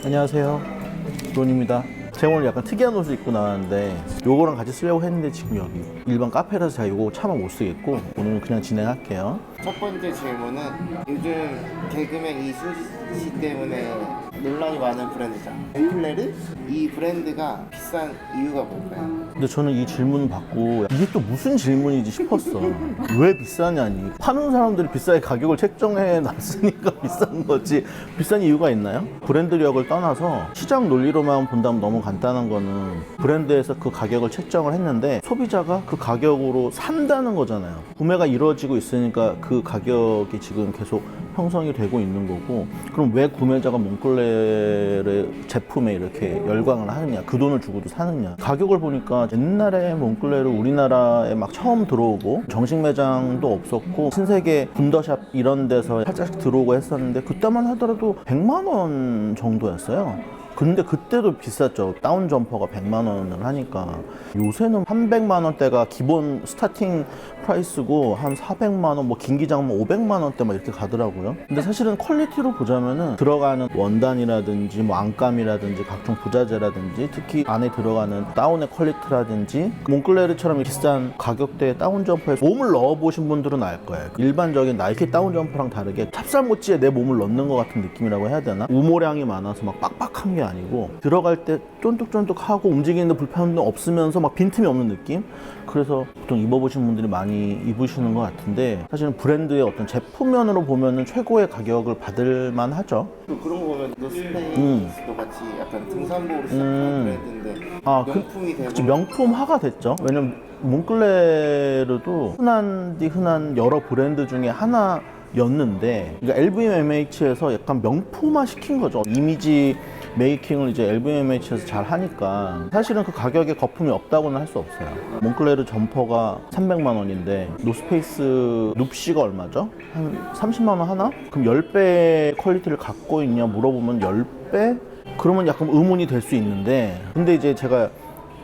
안녕하세요, 론입니다. 제가 오늘 약간 특이한 옷을 입고 나왔는데 요거랑 같이 쓰려고 했는데 지금 여기 일반 카페라서 제가 요거 차마 못 쓰겠고 오늘은 그냥 진행할게요. 첫 번째 질문은 요즘 개그맨 이수지 씨 때문에 논란이 많은 브랜드죠. 몽클레르? 이 브랜드가 비싼 이유가 뭘까요? 근데 저는 이 질문 받고 이게 또 무슨 질문이지 싶었어. 왜 비싸냐니. 파는 사람들이 비싸게 가격을 책정해 놨으니까 비싼 거지. 비싼 이유가 있나요? 브랜드력을 떠나서 시장 논리로만 본다면 너무 간단한 거는 브랜드에서 그 가격을 책정을 했는데 소비자가 그 가격으로 산다는 거잖아요. 구매가 이루어지고 있으니까 그 가격이 지금 계속 형성이 되고 있는 거고, 그럼 왜 구매자가 몽클레르 제품에 이렇게 열광을 하느냐, 그 돈을 주고도 사느냐. 가격을 보니까 옛날에 몽클레르 우리나라에 막 처음 들어오고 정식 매장도 없었고 신세계 분더샵 이런 데서 살짝씩 들어오고 했었는데 그때만 하더라도 100만 원 정도였어요. 근데 그때도 비쌌죠. 다운 점퍼가 100만 원을 하니까. 요새는 300만 원대가 기본 스타팅 프라이스고 한 400만 원, 뭐 긴 기장은 500만 원대 막 이렇게 가더라고요. 근데 사실은 퀄리티로 보자면은 들어가는 원단이라든지 뭐 안감이라든지 각종 부자재라든지 특히 안에 들어가는 다운의 퀄리티라든지 몽클레르처럼 비싼 가격대의 다운 점퍼에 몸을 넣어보신 분들은 알 거예요. 일반적인 나이키 다운 점퍼랑 다르게 찹쌀모찌에 내 몸을 넣는 것 같은 느낌이라고 해야 되나? 우모량이 많아서 막 빡빡한 게 아니고 들어갈 때 쫀득쫀득하고 움직이는데 불편함도 없으면서 막 빈틈이 없는 느낌? 그래서 보통 입어보신 분들이 많이 입으시는 것 같은데 사실은 브랜드의 어떤 제품면으로 보면은 최고의 가격을 받을 만하죠. 또 그런 거 보면 노스페이스도 같이 약간 등산복으로 시작한 브랜드인데 명품이 되고 그치, 명품화가 됐죠. 왜냐면 몽클레르도 흔한 여러 브랜드 중에 하나였는데, 그러니까 LVMH에서 약간 명품화 시킨 거죠. 이미지 메이킹을 이제 LVMH에서 잘 하니까 사실은 그 가격에 거품이 없다고는 할 수 없어요. 몽클레르 점퍼가 300만 원인데 노스페이스 눕시가 얼마죠? 한 30만 원 하나? 그럼 10배 퀄리티를 갖고 있냐 물어보면 10배? 그러면 약간 의문이 될 수 있는데, 근데 이제 제가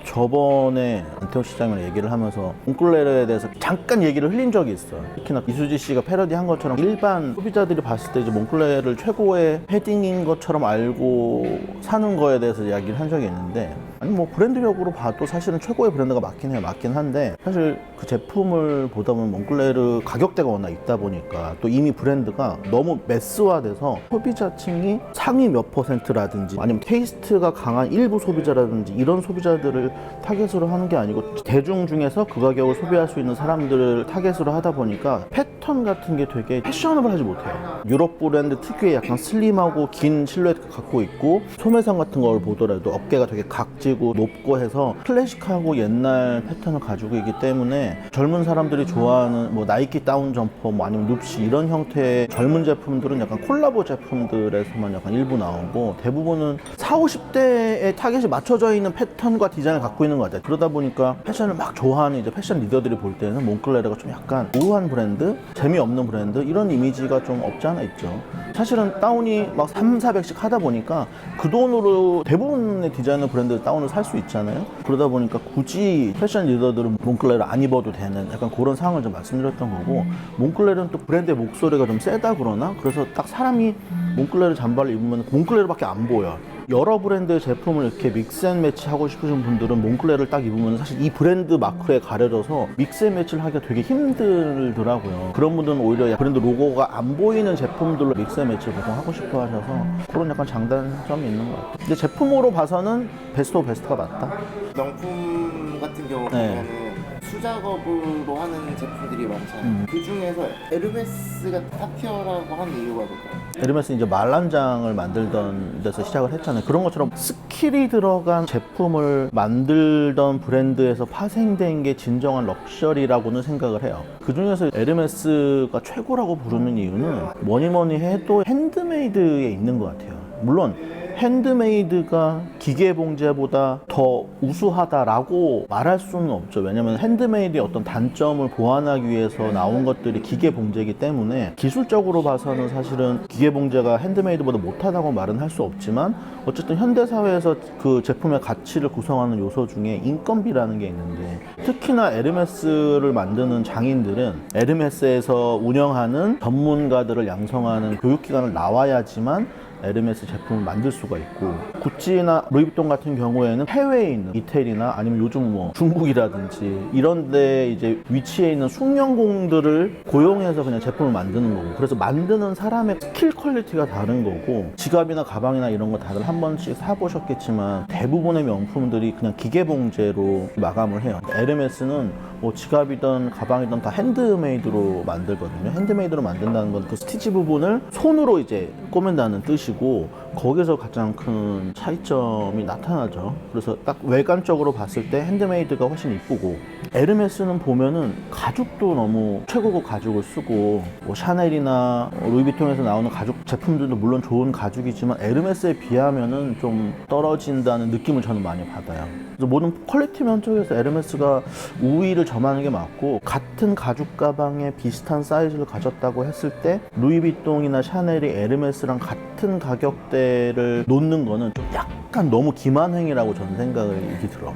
저번에 안태호 시장이랑 얘기를 하면서 몽클레르에 대해서 잠깐 얘기를 흘린 적이 있어요. 특히나 이수지 씨가 패러디 한 것처럼 일반 소비자들이 봤을 때 이제 몽클레르를 최고의 패딩인 것처럼 알고 사는 거에 대해서 이야기를 한 적이 있는데, 아니 뭐 브랜드력으로 봐도 사실은 최고의 브랜드가 맞긴 해요. 맞긴 한데 사실 그 제품을 보다 보면 몽클레르 가격대가 워낙 있다 보니까 또 이미 브랜드가 너무 매스화돼서 소비자층이 상위 몇 %라든지 아니면 테이스트가 강한 일부 소비자라든지 이런 소비자들을 타겟으로 하는 게 아니고 대중 중에서 그 가격을 소비할 수 있는 사람들을 타겟으로 하다 보니까 패턴 같은 게 되게 패셔너블하지 못해요. 유럽 브랜드 특유의 약간 슬림하고 긴 실루엣 갖고 있고 소매상 같은 걸 보더라도 어깨가 되게 각지고 높고 해서 클래식하고 옛날 패턴을 가지고 있기 때문에 젊은 사람들이 좋아하는 뭐 나이키 다운 점퍼 뭐 아니면 눕시 이런 형태의 젊은 제품들은 약간 콜라보 제품들에서만 약간 일부 나오고 대부분은 40, 50대의 타겟이 맞춰져 있는 패턴과 디자인을 갖고 있는 것 같아요. 그러다 보니까 패션을 막 좋아하는 이제 패션 리더들이 볼 때는 몽클레르가 좀 약간 우아한 브랜드, 재미없는 브랜드 이런 이미지가 좀 없지 않아 있죠. 사실은 다운이 막 3, 400씩 하다 보니까 그 돈으로 대부분의 디자이너 브랜드 다운을 살 수 있잖아요. 그러다 보니까 굳이 패션 리더들은 몽클레르 안 입어도 되는 약간 그런 상황을 좀 말씀드렸던 거고, 몽클레르는 또 브랜드의 목소리가 좀 세다 그러나 그래서 딱 사람이 몽클레르 잠바를 입으면 몽클레르밖에 안 보여. 여러 브랜드의 제품을 이렇게 믹스앤매치 하고 싶으신 분들은 몽클레르를 딱 입으면 사실 이 브랜드 마크에 가려져서 믹스앤매치를 하기가 되게 힘들더라고요. 그런 분들은 오히려 브랜드 로고가 안 보이는 제품들로 믹스앤매치를 보통 하고 싶어 하셔서 그런 약간 장단점이 있는 것 같아요. 근데 제품으로 봐서는 베스트 오브 베스트가 맞다. 명품 같은 경우 네. 보면은 수작업으로 하는 제품들이 많잖아요. 그 중에서 에르메스가 탑티어라고 한 이유가 뭘까요? 에르메스 이제 말란장을 만들던 데서 시작을 했잖아요. 그런 것처럼 스킬이 들어간 제품을 만들던 브랜드에서 파생된 게 진정한 럭셔리라고는 생각을 해요. 그 중에서 에르메스가 최고라고 부르는 이유는 뭐니 해도 핸드메이드에 있는 것 같아요. 물론 핸드메이드가 기계 봉제보다 더 우수하다라고 말할 수는 없죠. 왜냐면 핸드메이드의 어떤 단점을 보완하기 위해서 나온 것들이 기계 봉제이기 때문에 기술적으로 봐서는 사실은 기계 봉제가 핸드메이드보다 못하다고 말은 할 수 없지만 어쨌든 현대사회에서 그 제품의 가치를 구성하는 요소 중에 인건비라는 게 있는데, 특히나 에르메스를 만드는 장인들은 에르메스에서 운영하는 전문가들을 양성하는 교육기관을 나와야지만 에르메스 제품을 만들 수가 있고, 구찌나 루이비통 같은 경우에는 해외에 있는 이태리나 아니면 요즘 뭐 중국이라든지 이런 데 이제 위치해 있는 숙련공들을 고용해서 그냥 제품을 만드는 거고, 그래서 만드는 사람의 스킬 퀄리티가 다른 거고, 지갑이나 가방이나 이런 거 다들 한 번씩 사보셨겠지만 대부분의 명품들이 그냥 기계 봉제로 마감을 해요. 에르메스는 뭐 지갑이든 가방이든 다 핸드메이드로 만들거든요. 핸드메이드로 만든다는 건 그 스티치 부분을 손으로 이제 꼬맨다는 뜻이고, 거기서 가장 큰 차이점이 나타나죠. 그래서 딱 외관적으로 봤을 때 핸드메이드가 훨씬 이쁘고, 에르메스는 보면은 가죽도 너무 최고급 가죽을 쓰고, 뭐 샤넬이나 루이비통에서 나오는 가죽 제품들도 물론 좋은 가죽이지만 에르메스에 비하면은 좀 떨어진다는 느낌을 저는 많이 받아요. 그래서 모든 퀄리티 면적에서 에르메스가 우위를 점하는 게 맞고, 같은 가죽 가방에 비슷한 사이즈를 가졌다고 했을 때 루이비통이나 샤넬이 에르메스랑 같은 가격대를 놓는 거는 좀 약간 너무 기만행위라고 저는 생각이 들어.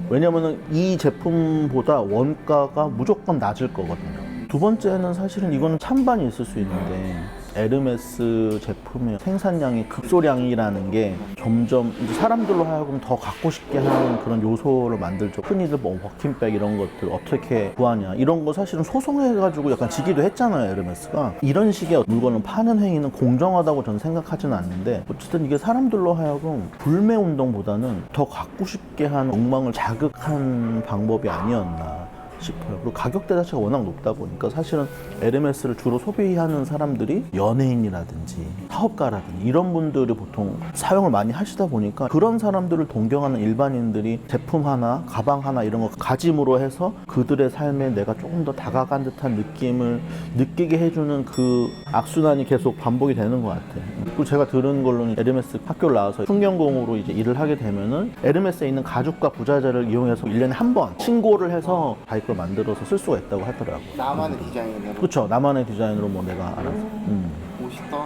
왜냐면은 이 제품보다 원가가 무조건 낮을 거거든요. 두 번째는 사실은 이거는 찬반이 있을 수 있는데, 에르메스 제품의 생산량이 급소량이라는 게 점점 이제 사람들로 하여금 더 갖고 싶게 하는 그런 요소를 만들죠. 흔히들 뭐 버킨백 이런 것들 어떻게 구하냐 이런 거 사실은 소송해가지고 약간 지기도 했잖아요, 에르메스가. 이런 식의 물건을 파는 행위는 공정하다고 저는 생각하지는 않는데, 어쨌든 이게 사람들로 하여금 불매 운동보다는 더 갖고 싶게 하는 욕망을 자극한 방법이 아니었나 싶어요. 그리고 가격대 자체가 워낙 높다 보니까 사실은 에르메스를 주로 소비하는 사람들이 연예인이라든지 사업가라든지 이런 분들이 보통 사용을 많이 하시다 보니까, 그런 사람들을 동경하는 일반인들이 제품 하나, 가방 하나 이런 거 가짐으로 해서 그들의 삶에 내가 조금 더 다가간 듯한 느낌을 느끼게 해주는 그 악순환이 계속 반복이 되는 것 같아요. 그리고 제가 들은 걸로는 에르메스 학교를 나와서 숙련공으로 이제 일을 하게 되면은 에르메스에 있는 가죽과 부자재를 이용해서 1년에 한 번 신고를 해서 자기 걸 만들어서 쓸 수가 있다고 하더라고요. 나만의 디자인으로. 그렇죠. 나만의 디자인으로 뭐 내가 알아서. 멋있다.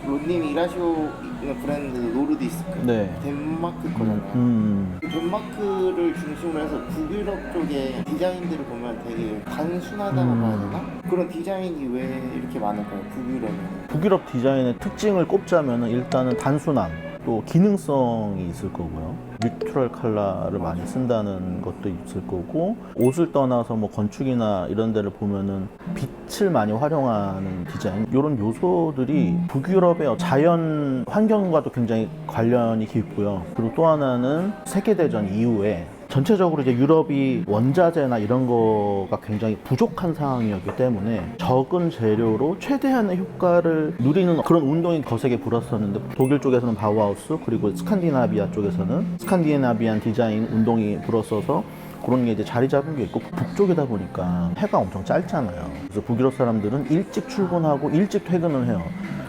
론님이 일하시고 있는 브랜드 노르디스크. 네. 덴마크 거잖아요. 그 덴마크를 중심으로 해서 북유럽 쪽의 디자인들을 보면 되게 단순하다고 봐야 되나? 그런 디자인이 왜 이렇게 많을까요? 북유럽에는. 북유럽 디자인의 특징을 꼽자면 일단은 단순함, 또 기능성이 있을 거고요. 뉴트럴 컬러를 많이 쓴다는 것도 있을 거고, 옷을 떠나서 뭐 건축이나 이런 데를 보면은 빛을 많이 활용하는 디자인, 이런 요소들이 북유럽의 자연 환경과도 굉장히 관련이 깊고요. 그리고 또 하나는 세계대전 이후에 전체적으로 이제 유럽이 원자재나 이런 거가 굉장히 부족한 상황이었기 때문에 적은 재료로 최대한의 효과를 누리는 그런 운동이 거세게 불었었는데, 독일 쪽에서는 바우하우스, 그리고 스칸디나비아 쪽에서는 스칸디나비안 디자인 운동이 불었어서 그런 게 이제 자리 잡은 게 있고, 북쪽이다 보니까 해가 엄청 짧잖아요. 그래서 북유럽 사람들은 일찍 출근하고 일찍 퇴근을 해요.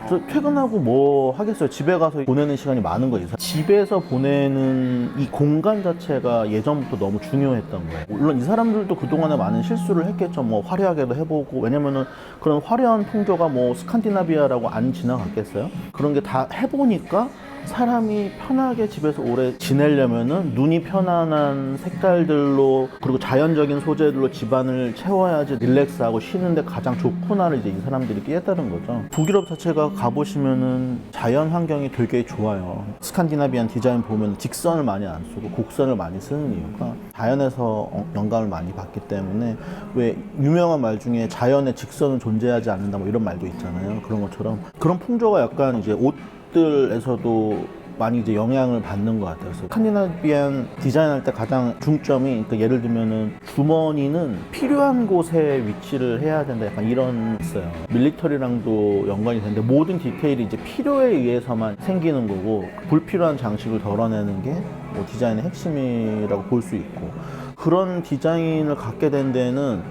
그래서 퇴근하고 뭐 하겠어요. 집에 가서 보내는 시간이 많은 거예요. 집에서 보내는 이 공간 자체가 예전부터 너무 중요했던 거예요. 물론 이 사람들도 그동안에 많은 실수를 했겠죠. 뭐 화려하게도 해보고, 왜냐면은 그런 화려한 풍교가 뭐 스칸디나비아라고 안 지나갔겠어요? 그런 게 다 해보니까 사람이 편하게 집에서 오래 지내려면은 눈이 편안한 색깔들로, 그리고 자연적인 소재들로 집안을 채워야지 릴렉스하고 쉬는데 가장 좋구나를 이제 이 사람들이 깨달은 거죠. 북유럽 자체가 가보시면은 자연 환경이 되게 좋아요. 스칸디나비안 디자인 보면 직선을 많이 안 쓰고 곡선을 많이 쓰는 이유가 자연에서 영감을 많이 받기 때문에, 왜 유명한 말 중에 자연의 직선은 존재하지 않는다 뭐 이런 말도 있잖아요. 그런 것처럼 그런 풍조가 약간 이제 옷들에서도 많이 이제 영향을 받는 것 같아요. 그래서 스칸디나비안 디자인할 때 가장 중점이, 그러니까 예를 들면은 주머니는 필요한 곳에 위치를 해야 된다, 약간 이런 있어요. 밀리터리랑도 연관이 되는데, 모든 디테일이 이제 필요에 의해서만 생기는 거고, 불필요한 장식을 덜어내는 게 뭐 디자인의 핵심이라고 볼 수 있고, 그런 디자인을 갖게 된 데는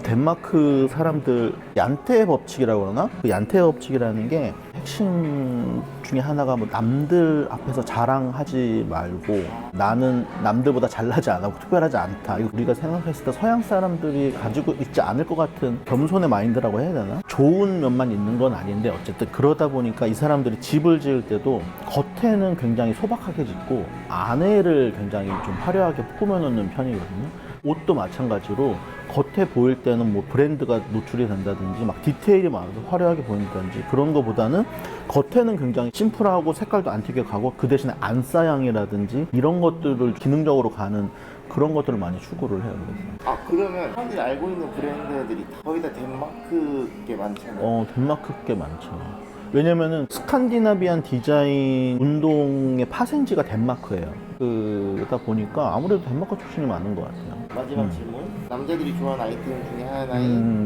덴마크 사람들 얀테 법칙이라고 그러나? 그 얀테 법칙이라는 게 핵심 중에 하나가 뭐 남들 앞에서 자랑하지 말고, 나는 남들보다 잘나지 않고 특별하지 않다. 이거 우리가 생각했을 때 서양 사람들이 가지고 있지 않을 것 같은 겸손의 마인드라고 해야 되나? 좋은 면만 있는 건 아닌데, 어쨌든 그러다 보니까 이 사람들이 집을 지을 때도 겉에는 굉장히 소박하게 짓고 안에를 굉장히 좀 화려하게 꾸며놓는 편이거든요. 옷도 마찬가지로 겉에 보일 때는 뭐 브랜드가 노출이 된다든지 막 디테일이 많아서 화려하게 보인다든지 그런 거보다는 겉에는 굉장히 심플하고 색깔도 안 튀게 가고 그 대신에 안싸양이라든지 이런 것들을 기능적으로 가는 그런 것들을 많이 추구를 해요. 그래서. 아 그러면 사람들이 알고 있는 브랜드들이 거의 다 덴마크 게 많잖아요. 덴마크 게 많죠. 왜냐면은 스칸디나비안 디자인 운동의 파생지가 덴마크예요. 그러다 보니까 아무래도 덴마크 출신이 많은 것 같아요. 마지막 질문. 남자들이 좋아하는 아이템 중에 하나인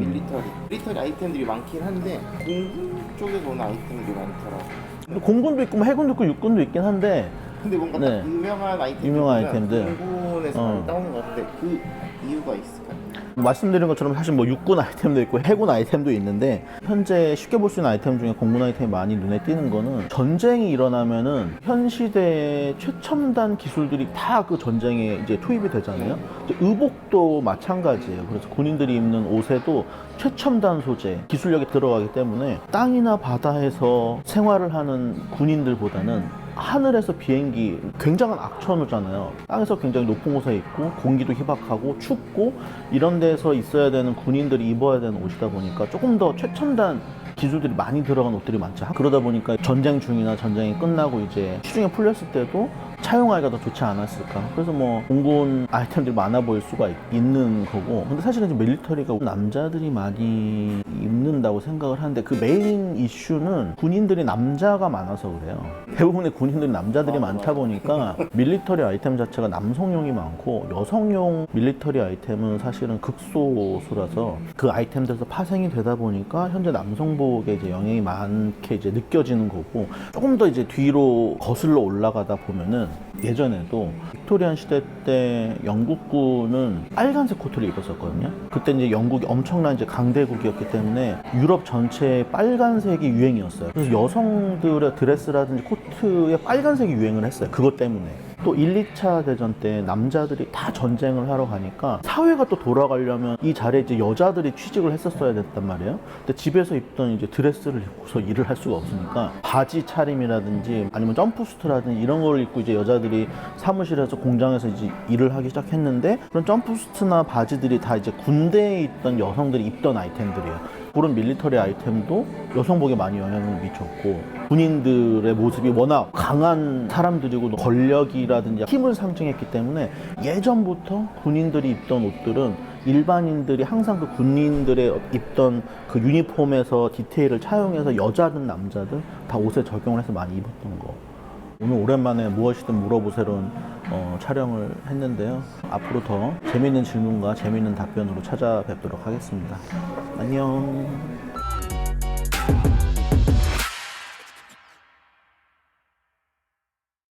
밀리터리 아이템들이 많긴 한데 공군 쪽에서 오는 아이템들이 많더라고요. 공군도 있고 뭐 해군도 있고 육군도 있긴 한데 근데 뭔가 네. 딱 유명한 아이템들. 공군에서 많이 따오는 것 같은데 그 이유가 있을까요? 말씀드린 것처럼 사실 뭐 육군 아이템도 있고 해군 아이템도 있는데 현재 쉽게 볼 수 있는 아이템 중에 공군 아이템이 많이 눈에 띄는 거는 전쟁이 일어나면은 현 시대의 최첨단 기술들이 다 그 전쟁에 이제 투입이 되잖아요. 이제 의복도 마찬가지예요. 그래서 군인들이 입는 옷에도 최첨단 소재 기술력이 들어가기 때문에 땅이나 바다에서 생활을 하는 군인들보다는 하늘에서 비행기 굉장한 악천후잖아요. 땅에서 굉장히 높은 곳에 있고 공기도 희박하고 춥고 이런 데서 있어야 되는 군인들이 입어야 되는 옷이다 보니까 조금 더 최첨단 기술들이 많이 들어간 옷들이 많죠. 그러다 보니까 전쟁 중이나 전쟁이 끝나고 이제 시중에 풀렸을 때도 차용하기가 더 좋지 않았을까. 그래서 뭐 공군 아이템들이 많아 보일 수가 있는 거고, 근데 사실은 지금 밀리터리가 남자들이 많이 입는다고 생각을 하는데 그 메인 이슈는 군인들이 남자가 많아서 그래요. 대부분의 군인들이 남자들이 많다 보니까 밀리터리 아이템 자체가 남성용이 많고 여성용 밀리터리 아이템은 사실은 극소수라서 그 아이템들에서 파생이 되다 보니까 현재 남성복에 이제 영향이 많게 이제 느껴지는 거고, 조금 더 이제 뒤로 거슬러 올라가다 보면은 예전에도 빅토리안 시대 때 영국군은 빨간색 코트를 입었었거든요. 그때 이제 영국이 엄청난 이제 강대국이었기 때문에 유럽 전체에 빨간색이 유행이었어요. 그래서 여성들의 드레스라든지 코트에 빨간색이 유행을 했어요. 그것 때문에. 또 1, 2차 대전 때 남자들이 다 전쟁을 하러 가니까 사회가 또 돌아가려면 이 자리에 이제 여자들이 취직을 했었어야 됐단 말이에요. 근데 집에서 입던 이제 드레스를 입고서 일을 할 수가 없으니까 바지 차림이라든지 아니면 점프수트라든지 이런 걸 입고 이제 여자들이 사무실에서 공장에서 이제 일을 하기 시작했는데, 그런 점프수트나 바지들이 다 이제 군대에 있던 여성들이 입던 아이템들이에요. 그런 밀리터리 아이템도 여성복에 많이 영향을 미쳤고, 군인들의 모습이 워낙 강한 사람들이고 권력이라든지 힘을 상징했기 때문에 예전부터 군인들이 입던 옷들은 일반인들이 항상 그 군인들의 입던 그 유니폼에서 디테일을 차용해서 여자든 남자든 다 옷에 적용을 해서 많이 입었던 거. 오늘 오랜만에 무엇이든 물어보세요는 촬영을 했는데요. 앞으로 더 재미있는 질문과 재미있는 답변으로 찾아뵙도록 하겠습니다. 안녕.